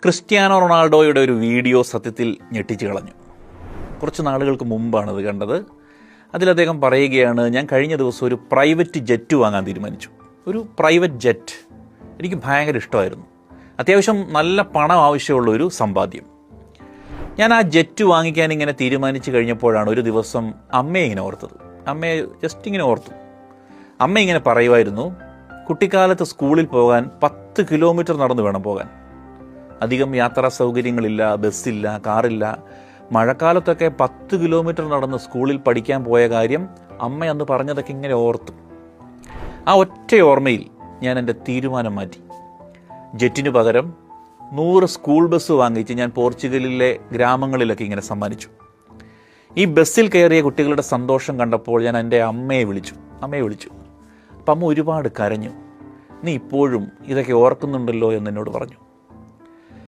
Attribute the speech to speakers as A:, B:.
A: Cristiano റൊണാൾഡോയുടെ ഒരു video സത്യത്തിൽ ഞെട്ടിച്ചു കളഞ്ഞു. കുറച്ച് നാളുകൾക്ക് മുമ്പാണത് കണ്ടത്. അതിൽ അദ്ദേഹം പറയുകയാണ്, ഞാൻ കഴിഞ്ഞ ദിവസം ഒരു പ്രൈവറ്റ് ജെറ്റ് വാങ്ങാൻ തീരുമാനിച്ചു. ഒരു പ്രൈവറ്റ് ജെറ്റ് എനിക്ക് ഭയങ്കര ഇഷ്ടമായിരുന്നു. അത്യാവശ്യം നല്ല പണം ആവശ്യമുള്ള ഒരു സമ്പാദ്യം. ഞാൻ ആ ജെറ്റ് വാങ്ങിക്കാൻ ഇങ്ങനെ തീരുമാനിച്ചു കഴിഞ്ഞപ്പോഴാണ് ഒരു ദിവസം അമ്മയെ ഇങ്ങനെ ഓർത്തത്. അമ്മയെ ജസ്റ്റ് ഇങ്ങനെ ഓർത്തു. അമ്മ ഇങ്ങനെ പറയുമായിരുന്നു, കുട്ടിക്കാലത്ത് സ്കൂളിൽ പോകാൻ 10 കിലോമീറ്റർ നടന്നു വേണം പോകാൻ. അധികം യാത്രാ സൗകര്യങ്ങളില്ല, ബസ്സില്ല, കാറില്ല. മഴക്കാലത്തൊക്കെ 10 കിലോമീറ്റർ നടന്ന് സ്കൂളിൽ പഠിക്കാൻ പോയ കാര്യം അമ്മ അന്ന് പറഞ്ഞതൊക്കെ ഇങ്ങനെ ഓർത്തു. ആ ഒറ്റ ഓർമ്മയിൽ ഞാൻ എൻ്റെ തീരുമാനം മാറ്റി. ജെറ്റിന് പകരം 100 സ്കൂൾ ബസ് വാങ്ങിച്ച് ഞാൻ പോർച്ചുഗലിലെ ഗ്രാമങ്ങളിലൊക്കെ ഇങ്ങനെ സമ്മാനിച്ചു. ഈ ബസ്സിൽ കയറിയ കുട്ടികളുടെ സന്തോഷം കണ്ടപ്പോൾ ഞാൻ എൻ്റെ അമ്മയെ വിളിച്ചു. അപ്പം അമ്മ ഒരുപാട് കരഞ്ഞു. നീ ഇപ്പോഴും ഇതൊക്കെ ഓർക്കുന്നുണ്ടല്ലോ എന്ന് എന്നോട് പറഞ്ഞു.